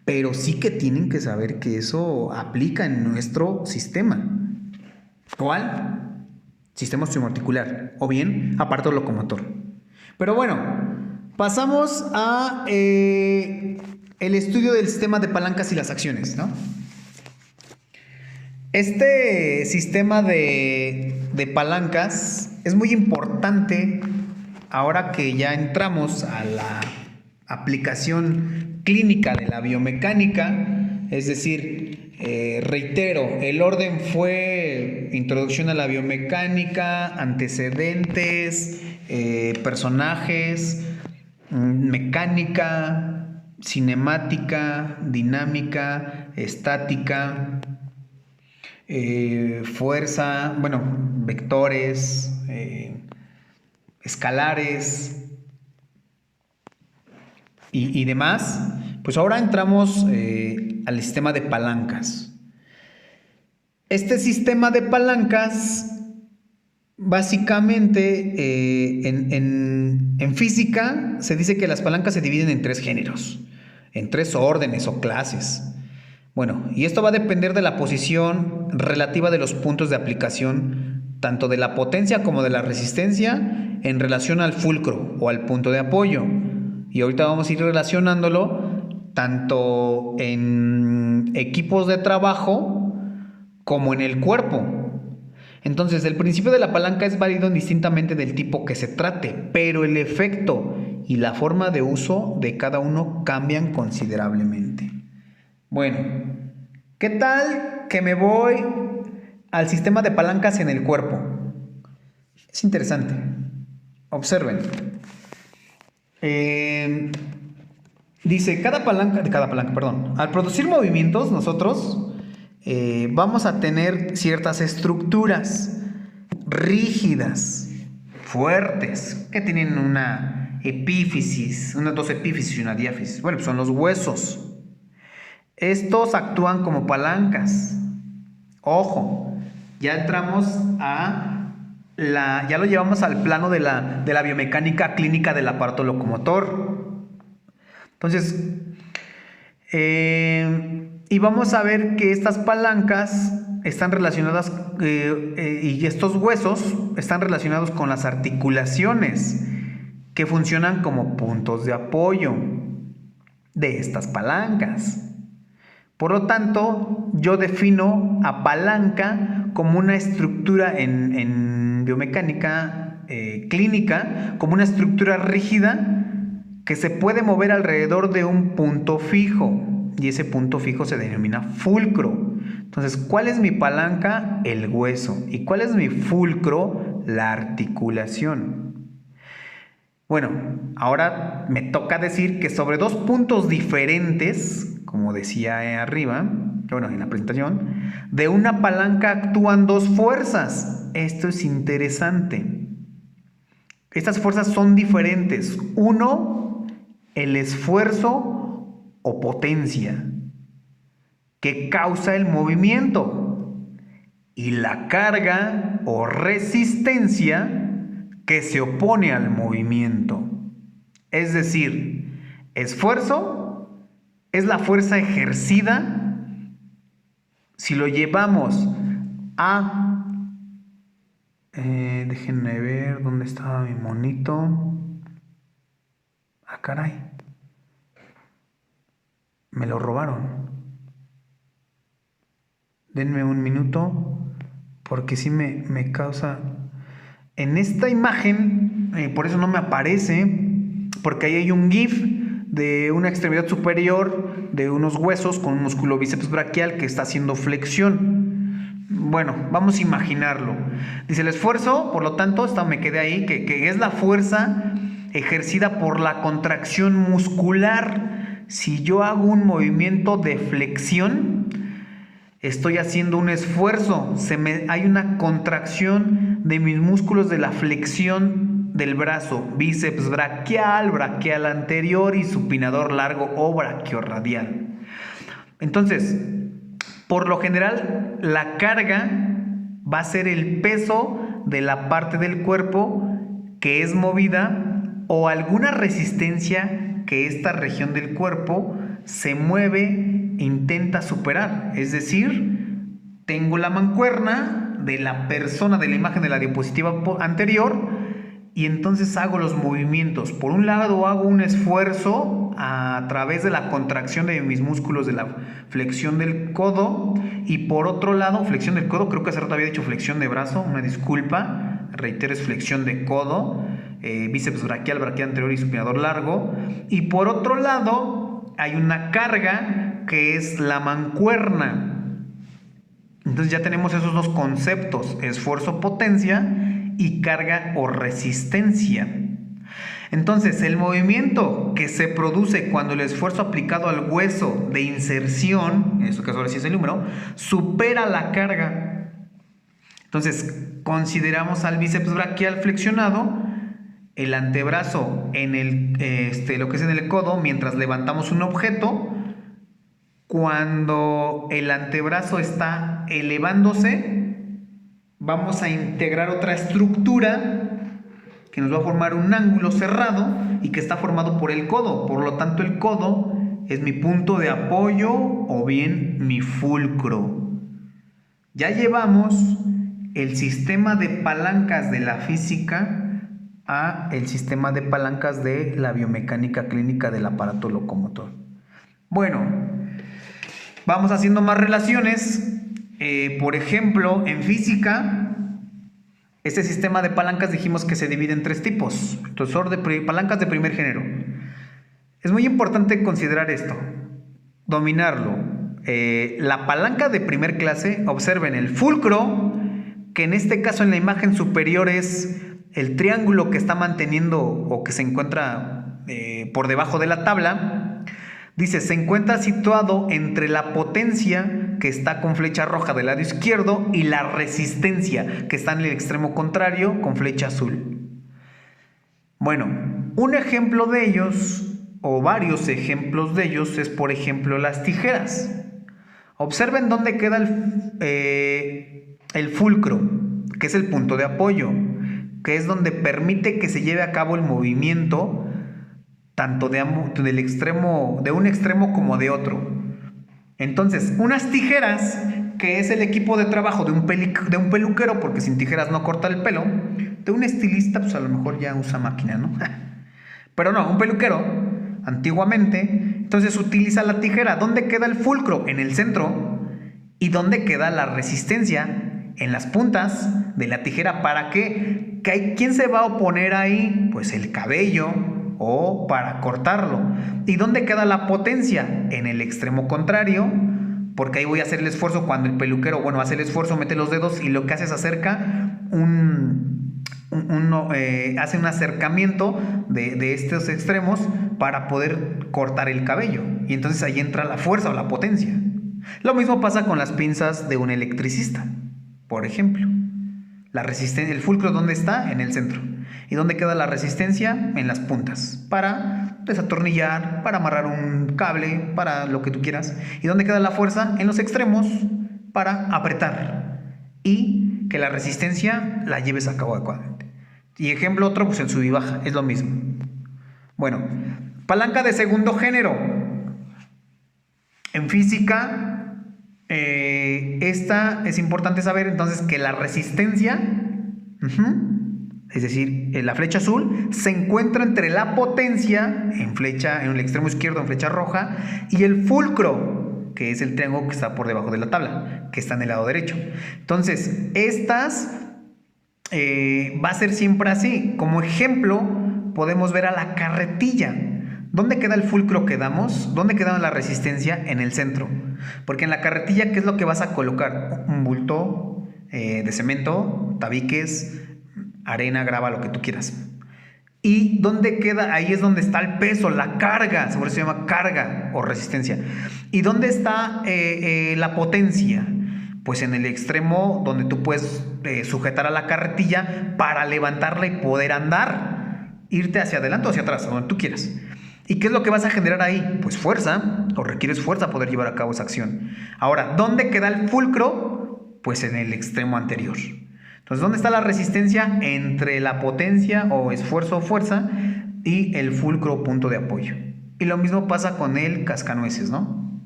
pero sí que tienen que saber que eso aplica en nuestro sistema. ¿Cuál? Sistema osteoarticular o bien aparato locomotor. Pero bueno, pasamos a el estudio del sistema de palancas y las acciones, ¿no? Este sistema de palancas es muy importante ahora que ya entramos a la aplicación clínica de la biomecánica. Es decir, reitero, el orden fue introducción a la biomecánica, antecedentes, personajes, mecánica, cinemática, dinámica, estática, fuerza, vectores, escalares y demás. Pues ahora entramos al sistema de palancas. Este sistema de palancas, básicamente, en física se dice que las palancas se dividen en 3 géneros, en 3 órdenes o clases. Bueno, y esto va a depender de la posición relativa de los puntos de aplicación, tanto de la potencia como de la resistencia en relación al fulcro o al punto de apoyo. Y ahorita vamos a ir relacionándolo tanto en equipos de trabajo como en el cuerpo. Entonces, el principio de la palanca es válido indistintamente del tipo que se trate, pero el efecto y la forma de uso de cada uno cambian considerablemente. Bueno, ¿qué tal que me voy al sistema de palancas en el cuerpo? Es interesante. Observen. Dice, al producir movimientos nosotros vamos a tener ciertas estructuras rígidas, fuertes, que tienen una epífisis, unas dos epífisis y una diáfisis. Bueno, pues son los huesos. Estos actúan como palancas. Ojo, ya entramos ya lo llevamos al plano de la biomecánica clínica del aparato locomotor. Entonces, y vamos a ver que estas palancas están relacionadas y estos huesos están relacionados con las articulaciones que funcionan como puntos de apoyo de estas palancas. Por lo tanto, yo defino a palanca como una estructura en biomecánica clínica, como una estructura rígida que se puede mover alrededor de un punto fijo, y ese punto fijo se denomina fulcro. Entonces, ¿cuál es mi palanca? El hueso. ¿Y cuál es mi fulcro? La articulación. Bueno, ahora me toca decir que sobre dos puntos diferentes, como decía arriba, bueno, en la presentación, de una palanca actúan dos fuerzas. Esto es interesante. Estas fuerzas son diferentes. Uno, el esfuerzo o potencia que causa el movimiento, y la carga o resistencia que se opone al movimiento. Es decir, esfuerzo es la fuerza ejercida si lo llevamos a déjenme ver dónde estaba mi monito. Ah, caray, me lo robaron. Denme un minuto, porque sí me causa... En esta imagen, por eso no me aparece, porque ahí hay un GIF de una extremidad superior de unos huesos con un músculo bíceps braquial que está haciendo flexión. Bueno, vamos a imaginarlo. Dice el esfuerzo, por lo tanto, me quedé ahí, que es la fuerza ejercida por la contracción muscular. Si yo hago un movimiento de flexión, estoy haciendo un esfuerzo, hay una contracción de mis músculos de la flexión del brazo, bíceps braquial, braquial anterior y supinador largo o braquiorradial. Entonces, por lo general, la carga va a ser el peso de la parte del cuerpo que es movida o alguna resistencia que esta región del cuerpo se mueve e intenta superar. Es decir, tengo la mancuerna de la persona de la imagen de la diapositiva anterior y entonces hago los movimientos. Por un lado hago un esfuerzo a través de la contracción de mis músculos de la flexión del codo, y por otro lado, flexión del codo, creo que hace rato había dicho flexión de brazo, una disculpa, reitero, es flexión de codo, bíceps braquial, braquial anterior y supinador largo, y por otro lado hay una carga que es la mancuerna. Entonces ya tenemos esos dos conceptos, esfuerzo, potencia, y carga o resistencia. Entonces, el movimiento que se produce cuando el esfuerzo aplicado al hueso de inserción, en este caso ahora sí es el número, supera la carga. Entonces, consideramos al bíceps braquial flexionado, el antebrazo en lo que es en el codo mientras levantamos un objeto. Cuando el antebrazo está elevándose, vamos a integrar otra estructura que nos va a formar un ángulo cerrado y que está formado por el codo. Por lo tanto, el codo es mi punto de apoyo o bien mi fulcro. Ya llevamos el sistema de palancas de la física a el sistema de palancas de la biomecánica clínica del aparato locomotor. Bueno, vamos haciendo más relaciones. Por ejemplo, en física, este sistema de palancas dijimos que se divide en 3 tipos. Entonces, palancas de primer género. Es muy importante considerar esto, dominarlo. La palanca de primer clase, observen el fulcro, que en este caso en la imagen superior es el triángulo que está manteniendo o que se encuentra por debajo de la tabla. Dice, se encuentra situado entre la potencia, que está con flecha roja del lado izquierdo, y la resistencia, que está en el extremo contrario con flecha azul. Bueno, un ejemplo de ellos, o varios ejemplos de ellos, es por ejemplo las tijeras. Observen dónde queda el fulcro, que es el punto de apoyo, que es donde permite que se lleve a cabo el movimiento tanto de un extremo como de otro. Entonces, unas tijeras, que es el equipo de trabajo de un peluquero, porque sin tijeras no corta el pelo. De un estilista, pues a lo mejor ya usa máquina, ¿no? Pero no, un peluquero, antiguamente, entonces utiliza la tijera. ¿Dónde queda el fulcro? En el centro. ¿Y dónde queda la resistencia? En las puntas de la tijera. ¿Para qué? ¿Quién se va a oponer ahí? Pues el cabello, o para cortarlo. ¿Y dónde queda la potencia? En el extremo contrario, porque ahí voy a hacer el esfuerzo cuando el peluquero, hace el esfuerzo, mete los dedos y lo que hace es acerca hace un acercamiento de estos extremos para poder cortar el cabello. Y entonces ahí entra la fuerza o la potencia. Lo mismo pasa con las pinzas de un electricista, por ejemplo. La resistencia, el fulcro, ¿dónde está? En el centro. ¿Y dónde queda la resistencia? En las puntas, para desatornillar, para amarrar un cable, para lo que tú quieras. ¿Y dónde queda la fuerza? En los extremos, para apretar y que la resistencia la lleves a cabo adecuadamente. Y ejemplo otro, pues el sub y baja, es lo mismo. Bueno, palanca de segundo género. En física, esta es importante saber entonces que la resistencia, es decir, la flecha azul, se encuentra entre la potencia, en el extremo izquierdo, en flecha roja, y el fulcro, que es el triángulo que está por debajo de la tabla, que está en el lado derecho. Entonces, estas va a ser siempre así. Como ejemplo, podemos ver a la carretilla. ¿Dónde queda el fulcro que damos? ¿Dónde queda la resistencia? En el centro. Porque en la carretilla, ¿qué es lo que vas a colocar? Un bulto de cemento, tabiques, arena, grava, lo que tú quieras. ¿Y dónde queda? Ahí es donde está el peso, la carga, por eso se llama carga o resistencia. ¿Y dónde está la potencia? Pues en el extremo donde tú puedes sujetar a la carretilla para levantarla y poder andar, irte hacia adelante o hacia atrás, donde tú quieras. ¿Y qué es lo que vas a generar ahí? Pues fuerza, o requieres fuerza para poder llevar a cabo esa acción. Ahora, ¿dónde queda el fulcro? Pues en el extremo anterior. Entonces, ¿dónde está la resistencia? Entre la potencia o esfuerzo o fuerza y el fulcro o punto de apoyo. Y lo mismo pasa con el cascanueces, ¿no?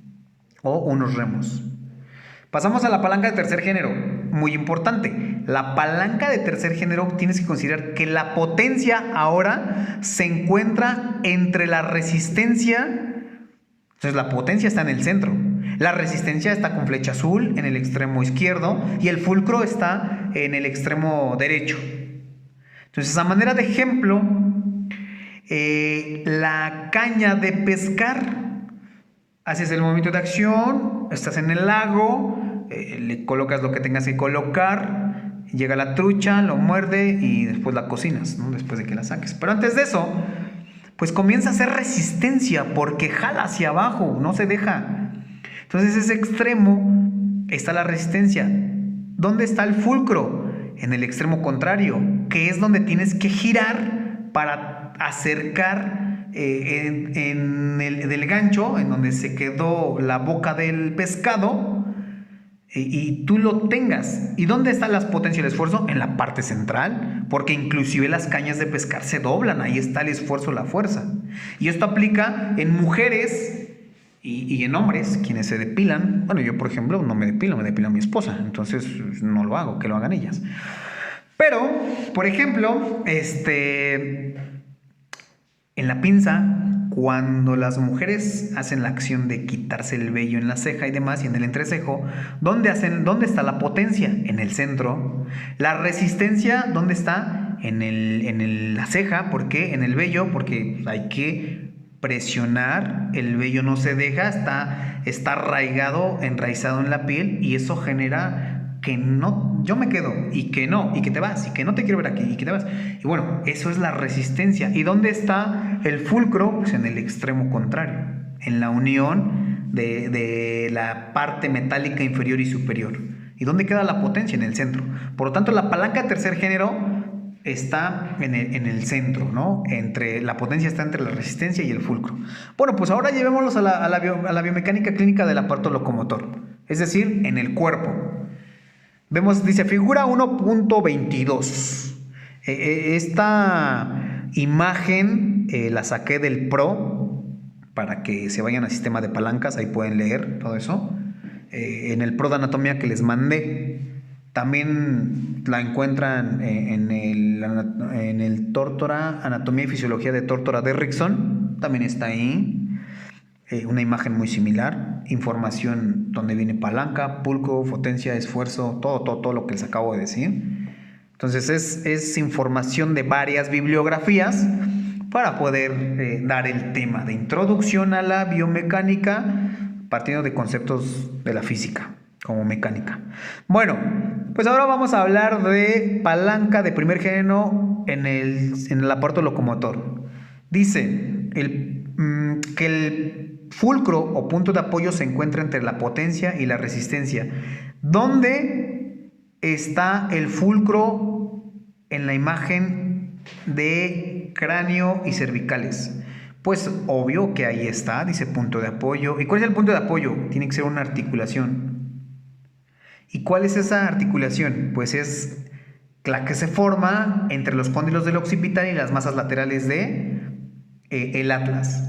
O unos remos. Pasamos a la palanca de tercer género. Muy importante. La palanca de tercer género tienes que considerar que la potencia ahora se encuentra entre la resistencia. Entonces, la potencia está en el centro. La resistencia está con flecha azul en el extremo izquierdo y el fulcro está en el extremo derecho. Entonces, a manera de ejemplo, la caña de pescar. Haces el movimiento de acción, estás en el lago, le colocas lo que tengas que colocar, llega la trucha, lo muerde y después la cocinas, ¿no? Después de que la saques. Pero antes de eso, pues comienza a hacer resistencia porque jala hacia abajo, no se deja. Entonces ese extremo está la resistencia. ¿Dónde está el fulcro? En el extremo contrario, que es donde tienes que girar para acercar en el gancho, en donde se quedó la boca del pescado, y tú lo tengas. ¿Y dónde están las potencias y el esfuerzo? En la parte central, porque inclusive las cañas de pescar se doblan, ahí está el esfuerzo, la fuerza. Y esto aplica en mujeres y en hombres, quienes se depilan. Bueno, yo por ejemplo no me depilo, me depila mi esposa, entonces no lo hago, que lo hagan ellas. Pero, por ejemplo, en la pinza, cuando las mujeres hacen la acción de quitarse el vello en la ceja y demás, y en el entrecejo, ¿dónde está la potencia? En el centro. La resistencia, ¿dónde está? En la ceja. ¿Por qué? En el vello, porque hay que presionar, el vello no se deja, está arraigado, enraizado en la piel, y eso genera que no, yo me quedo, y que no, y que te vas, y que no te quiero ver aquí, y que te vas. Y bueno, eso es la resistencia. ¿Y dónde está el fulcro? Pues en el extremo contrario, en la unión de la parte metálica inferior y superior. ¿Y dónde queda la potencia? En el centro. Por lo tanto, la palanca de tercer género está en el centro, ¿no? La potencia está entre la resistencia y el fulcro. Bueno, pues ahora llevémoslos a la biomecánica clínica del aparato locomotor, es decir, en el cuerpo. Vemos, dice figura 1.22. Esta imagen la saqué del Pro para que se vayan al sistema de palancas, ahí pueden leer todo eso. En el Pro de anatomía que les mandé. También la encuentran en el Tórtora, Anatomía y Fisiología de Tórtora de Rickson. También está ahí. Una imagen muy similar, información donde viene palanca, fulcro, potencia, esfuerzo, todo lo que les acabo de decir. Entonces es información de varias bibliografías para poder dar el tema de introducción a la biomecánica partiendo de conceptos de la física como mecánica. Bueno, pues ahora vamos a hablar de palanca de primer género en el aparato locomotor. Dice que el fulcro o punto de apoyo se encuentra entre la potencia y la resistencia. ¿Dónde está el fulcro en la imagen de cráneo y cervicales? Pues obvio que ahí está, dice punto de apoyo. ¿Y cuál es el punto de apoyo? Tiene que ser una articulación. ¿Y cuál es esa articulación? Pues es la que se forma entre los cóndilos del occipital y las masas laterales el atlas.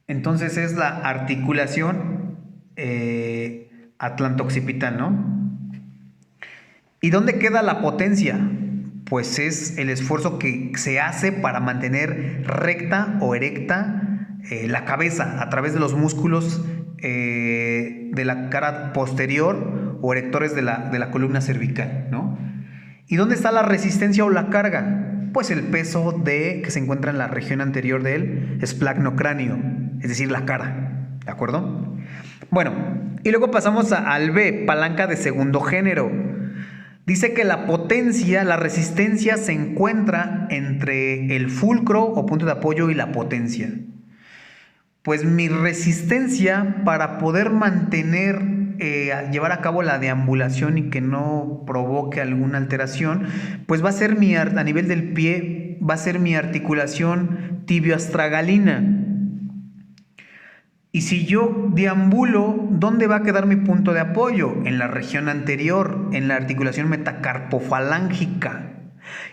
Entonces es la articulación atlanto-occipital, ¿no? ¿Y dónde queda la potencia? Pues es el esfuerzo que se hace para mantener recta o erecta la cabeza a través de los músculos de la cara posterior o erectores de la columna cervical, ¿no? ¿Y dónde está la resistencia o la carga? Pues el peso que se encuentra en la región anterior del esplacnocráneo, es decir, la cara, ¿de acuerdo? Bueno, y luego pasamos al B, palanca de segundo género. Dice que la potencia, la resistencia se encuentra entre el fulcro o punto de apoyo y la potencia. Pues mi resistencia para poder llevar a cabo la deambulación y que no provoque alguna alteración, pues va a ser a nivel del pie, va a ser mi articulación tibioastragalina. Y si yo deambulo, ¿dónde va a quedar mi punto de apoyo? En la región anterior, en la articulación metacarpofalángica.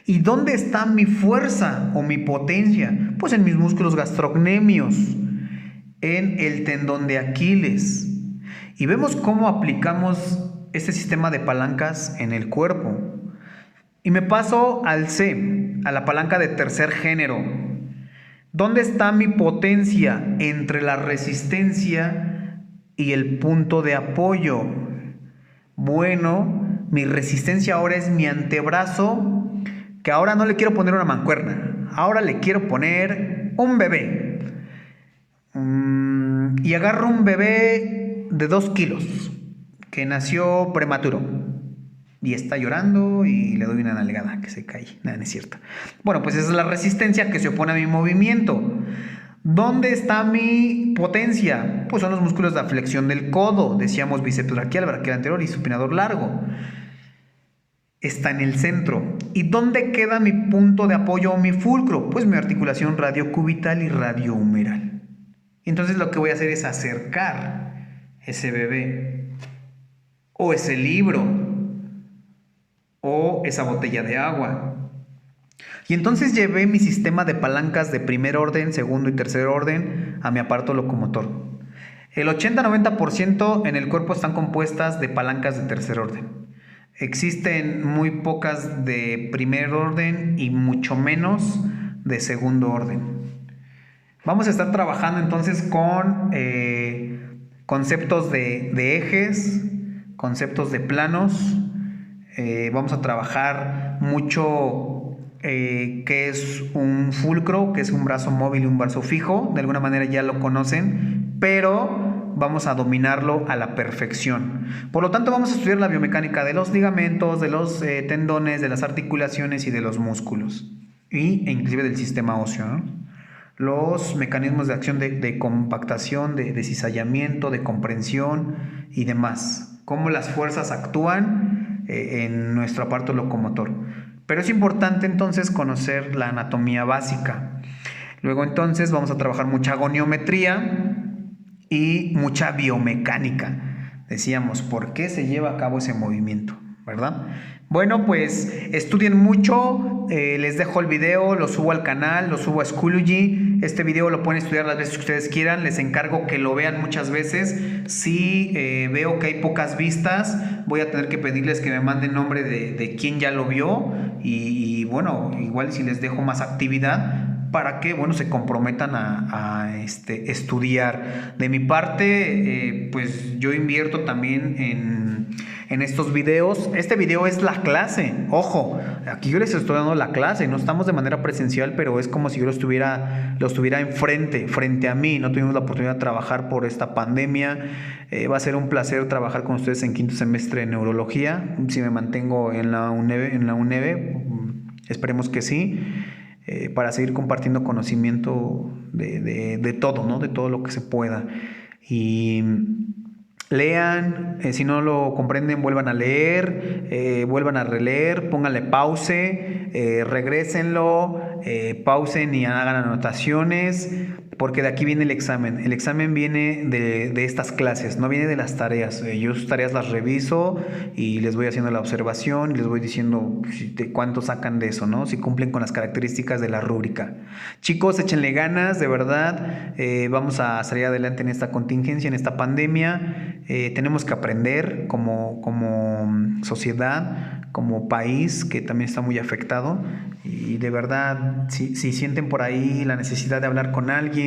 ¿Y dónde está mi fuerza o mi potencia? Pues en mis músculos gastrocnemios, en el tendón de Aquiles. Y vemos cómo aplicamos este sistema de palancas en el cuerpo. Y me paso al C, a la palanca de tercer género. ¿Dónde está mi potencia entre la resistencia y el punto de apoyo? Bueno, mi resistencia ahora es mi antebrazo, que ahora no le quiero poner una mancuerna, ahora le quiero poner un bebé. Y agarro un bebé de 2 kilos que nació prematuro y está llorando y le doy una nalgada que se cae. Nada, no es cierto. Bueno, pues esa es la resistencia que se opone a mi movimiento. ¿Dónde está mi potencia? Pues son los músculos de flexión del codo. Decíamos bíceps braquial, braquial anterior y supinador largo. Está en el centro. ¿Y dónde queda mi punto de apoyo o mi fulcro? Pues mi articulación radiocubital y radiohumeral. Entonces lo que voy a hacer es acercar ese bebé o ese libro o esa botella de agua. Y entonces llevé mi sistema de palancas de primer orden, segundo y tercer orden a mi aparato locomotor. El 80-90% en el cuerpo están compuestas de palancas de tercer orden. Existen muy pocas de primer orden y mucho menos de segundo orden. Vamos a estar trabajando entonces con conceptos de ejes, conceptos de planos. Vamos a trabajar mucho qué es un fulcro, qué es un brazo móvil y un brazo fijo. De alguna manera ya lo conocen, pero vamos a dominarlo a la perfección. Por lo tanto, vamos a estudiar la biomecánica de los ligamentos, de los tendones, de las articulaciones y de los músculos. E inclusive del sistema óseo, ¿no? Los mecanismos de acción de compactación, de cizallamiento, de comprensión y demás. Cómo las fuerzas actúan en nuestro aparato locomotor. Pero es importante entonces conocer la anatomía básica. Luego entonces vamos a trabajar mucha goniometría y mucha biomecánica. Decíamos, ¿por qué se lleva a cabo ese movimiento? ¿Verdad? Bueno, pues estudien mucho, les dejo el video, lo subo al canal, lo subo a Schoology. Este video lo pueden estudiar las veces que ustedes quieran, les encargo que lo vean muchas veces. Si veo que hay pocas vistas, voy a tener que pedirles que me manden nombre de quien ya lo vio y bueno, igual si les dejo más actividad para que, bueno, se comprometan a estudiar. De mi parte, pues yo invierto también en estos videos. Este video es la clase, ojo, aquí yo les estoy dando la clase, no estamos de manera presencial, pero es como si yo lo estuviera frente a mí. No tuvimos la oportunidad de trabajar por esta pandemia. Va a ser un placer trabajar con ustedes en quinto semestre de neurología, si me mantengo en la UNEVE, esperemos que sí. Para seguir compartiendo conocimiento de todo, ¿no? De todo lo que se pueda. Y lean, si no lo comprenden, vuelvan a leer, vuelvan a releer, pónganle pause, regrésenlo, pausen y hagan anotaciones, porque de aquí viene el examen. El examen viene de estas clases, no viene de las tareas. Yo sus tareas las reviso y les voy haciendo la observación y les voy diciendo cuánto sacan de eso, ¿no? Si cumplen con las características de la rúbrica. Chicos, échenle ganas, de verdad. Vamos a salir adelante en esta contingencia, en esta pandemia. Tenemos que aprender como sociedad, como país, que también está muy afectado. Y de verdad, si sienten por ahí la necesidad de hablar con alguien,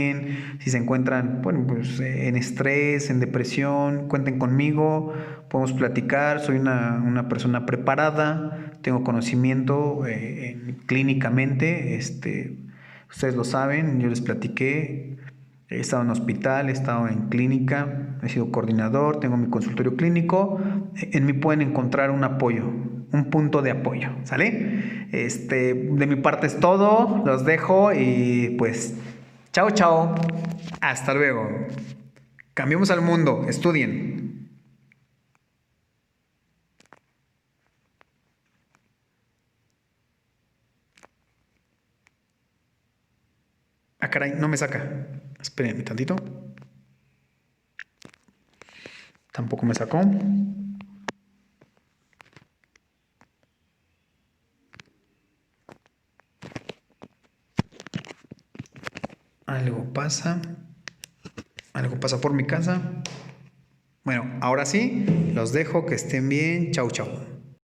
si se encuentran, bueno, pues, en estrés, en depresión, cuenten conmigo, podemos platicar. Soy una persona preparada, tengo conocimiento clínicamente, ustedes lo saben, yo les platiqué. He estado en hospital, he estado en clínica, he sido coordinador, tengo mi consultorio clínico. En mí pueden encontrar un apoyo, un punto de apoyo, ¿sale? De mi parte es todo, los dejo y pues chao, chao, hasta luego. Cambiemos al mundo, estudien. Ah, caray, no me saca. Espérenme tantito. Tampoco me sacó. Algo pasa por mi casa. Bueno, ahora sí, los dejo, que estén bien. Chau, chau.